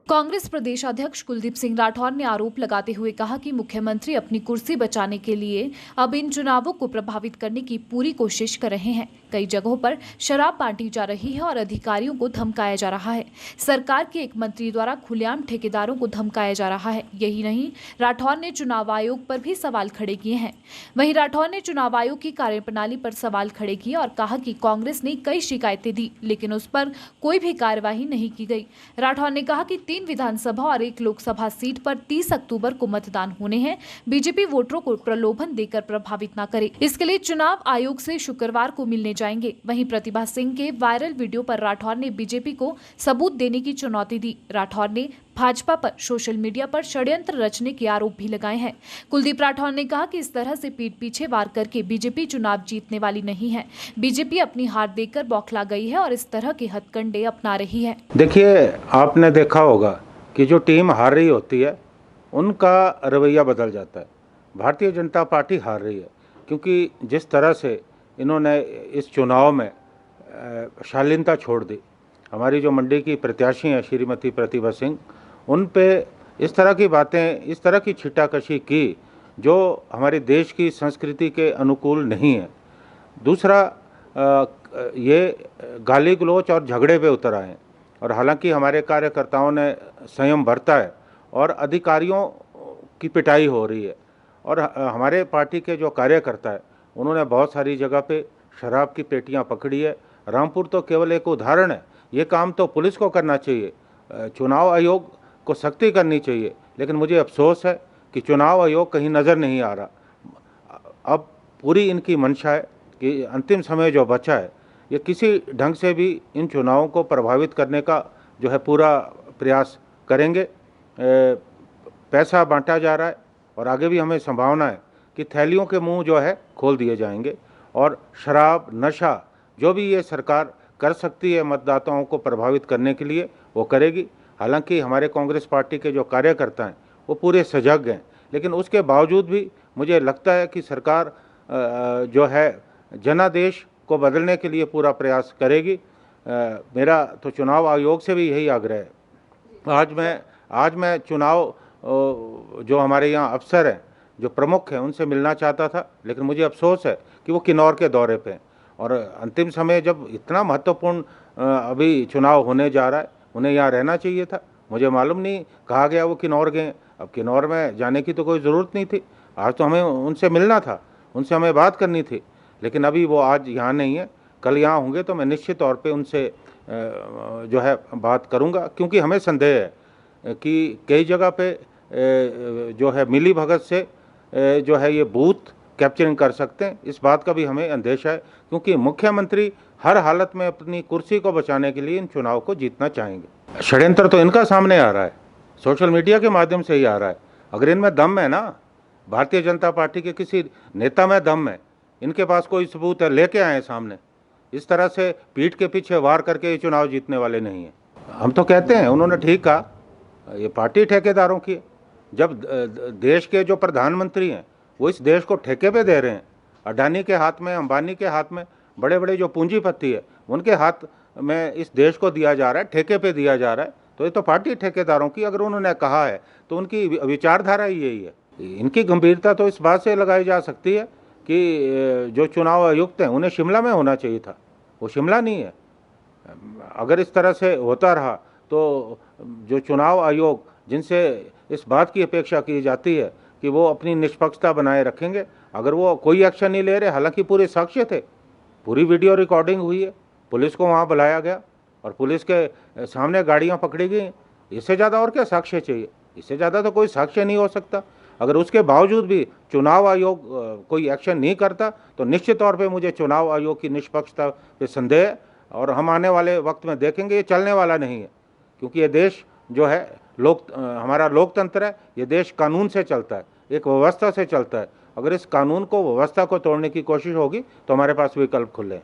कांग्रेस प्रदेश अध्यक्ष कुलदीप सिंह राठौर ने आरोप लगाते हुए कहा कि मुख्यमंत्री अपनी कुर्सी बचाने के लिए अब इन चुनावों को प्रभावित करने की पूरी कोशिश कर रहे हैं। कई जगहों पर शराब बांटी जा रही है और अधिकारियों को धमकाया जा रहा है। सरकार के एक मंत्री द्वारा खुलेआम ठेकेदारों को धमकाया जा रहा है। यही नहीं, राठौर ने चुनाव आयोग पर भी सवाल खड़े किए हैं। वहीं राठौर ने चुनाव आयोग की कार्यप्रणाली पर सवाल खड़े किए और कहा कि कांग्रेस ने कई शिकायतें दी, लेकिन उस पर कोई भी कार्यवाही नहीं की गई। राठौर ने कहा कि 3 विधानसभा और 1 लोकसभा सीट पर 30 अक्टूबर को मतदान होने हैं। बीजेपी वोटरों को प्रलोभन देकर प्रभावित न करे, इसके लिए चुनाव आयोग से शुक्रवार को मिलने जाएंगे। वहीं प्रतिभा सिंह के वायरल वीडियो पर राठौर ने बीजेपी को सबूत देने की चुनौती दी। राठौर ने भाजपा पर सोशल मीडिया पर षड्यंत्र रचने के आरोप भी लगाए हैं। कुलदीप राठौर ने कहा कि इस तरह से पीठ पीछे वार करके बीजेपी चुनाव जीतने वाली नहीं है। बीजेपी अपनी हार देखकर बौखला गई है और इस तरह के हथकंडे अपना रही है। देखिए, आपने देखा होगा कि जो टीम हार रही होती है उनका रवैया बदल जाता है। भारतीय जनता पार्टी हार रही है क्योंकि जिस तरह से इन्होंने इस चुनाव में शालीनता छोड़ दी। हमारी जो मंडी की प्रत्याशी हैं श्रीमती प्रतिभा सिंह, उन पे इस तरह की बातें, इस तरह की छिट्टाकशी की जो हमारे देश की संस्कृति के अनुकूल नहीं है। दूसरा, ये गाली गलौच और झगड़े पे उतर आए हैं और हालांकि हमारे कार्यकर्ताओं ने संयम बरता है और अधिकारियों की पिटाई हो रही है। और हमारे पार्टी के जो कार्यकर्ता है उन्होंने बहुत सारी जगह पे शराब की पेटियां पकड़ी है। रामपुर तो केवल एक उदाहरण है। ये काम तो पुलिस को करना चाहिए, चुनाव आयोग को सख्ती करनी चाहिए, लेकिन मुझे अफसोस है कि चुनाव आयोग कहीं नज़र नहीं आ रहा। अब पूरी इनकी मंशा है कि अंतिम समय जो बचा है ये किसी ढंग से भी इन चुनावों को प्रभावित करने का जो है पूरा प्रयास करेंगे। पैसा बांटा जा रहा है और आगे भी हमें संभावना है कि थैलियों के मुंह जो है खोल दिए जाएंगे और शराब, नशा जो भी ये सरकार कर सकती है मतदाताओं को प्रभावित करने के लिए वो करेगी। हालांकि हमारे कांग्रेस पार्टी के जो कार्यकर्ता हैं वो पूरे सजग हैं, लेकिन उसके बावजूद भी मुझे लगता है कि सरकार जो है जनादेश को बदलने के लिए पूरा प्रयास करेगी। मेरा तो चुनाव आयोग से भी यही आग्रह है। आज मैं चुनाव जो हमारे यहाँ अफसर हैं, जो प्रमुख हैं, उनसे मिलना चाहता था, लेकिन मुझे अफसोस है कि वो किन्नौर के दौरे पे हैं और अंतिम समय जब इतना महत्वपूर्ण अभी चुनाव होने जा रहा है उन्हें यहाँ रहना चाहिए था। मुझे मालूम नहीं, कहा गया वो किन्नौर गए। अब किन्नौर में जाने की तो कोई ज़रूरत नहीं थी। आज तो हमें उनसे मिलना था, उनसे हमें बात करनी थी, लेकिन अभी वो आज यहाँ नहीं है। कल यहाँ होंगे तो मैं निश्चित तौर पे उनसे जो है बात करूँगा, क्योंकि हमें संदेह है कि कई जगह पे जो है मिली भगत से जो है ये बूथ कैप्चरिंग कर सकते हैं। इस बात का भी हमें अंदेशा है, क्योंकि मुख्यमंत्री हर हालत में अपनी कुर्सी को बचाने के लिए इन चुनाव को जीतना चाहेंगे। षड्यंत्र तो इनका सामने आ रहा है, सोशल मीडिया के माध्यम से ही आ रहा है। अगर इनमें दम है ना, भारतीय जनता पार्टी के किसी नेता में दम है, इनके पास कोई सबूत है, लेके आए सामने। इस तरह से पीठ के पीछे वार करके ये चुनाव जीतने वाले नहीं हैं। हम तो कहते हैं, उन्होंने ठीक कहा, ये पार्टी ठेकेदारों की है। जब देश के जो प्रधानमंत्री हैं वो इस देश को ठेके पे दे रहे हैं, अडानी के हाथ में, अंबानी के हाथ में, बड़े बड़े जो पूंजीपति है उनके हाथ में इस देश को दिया जा रहा है, ठेके पे दिया जा रहा है, तो ये तो पार्टी ठेकेदारों की। अगर उन्होंने कहा है तो उनकी विचारधारा ही यही है। इनकी गंभीरता तो इस बात से लगाई जा सकती है कि जो चुनाव आयुक्त हैं उन्हें शिमला में होना चाहिए था, वो शिमला नहीं है। अगर इस तरह से होता रहा तो जो चुनाव आयोग, जिनसे इस बात की अपेक्षा की जाती है कि वो अपनी निष्पक्षता बनाए रखेंगे, अगर वो कोई एक्शन नहीं ले रहे, हालांकि पूरे साक्ष्य थे, पूरी वीडियो रिकॉर्डिंग हुई है, पुलिस को वहाँ बुलाया गया और पुलिस के सामने गाड़ियाँ पकड़ी गई, इससे ज़्यादा और क्या साक्ष्य चाहिए? इससे ज़्यादा तो कोई साक्ष्य नहीं हो सकता। अगर उसके बावजूद भी चुनाव आयोग कोई एक्शन नहीं करता तो निश्चित तौर पे मुझे चुनाव आयोग की निष्पक्षता पे संदेह है और हम आने वाले वक्त में देखेंगे ये चलने वाला नहीं है, क्योंकि ये देश जो है हमारा लोकतंत्र है, ये देश कानून से चलता है, एक व्यवस्था से चलता है। अगर इस कानून को, व्यवस्था को तोड़ने की कोशिश होगी तो हमारे पास विकल्प खुले हैं।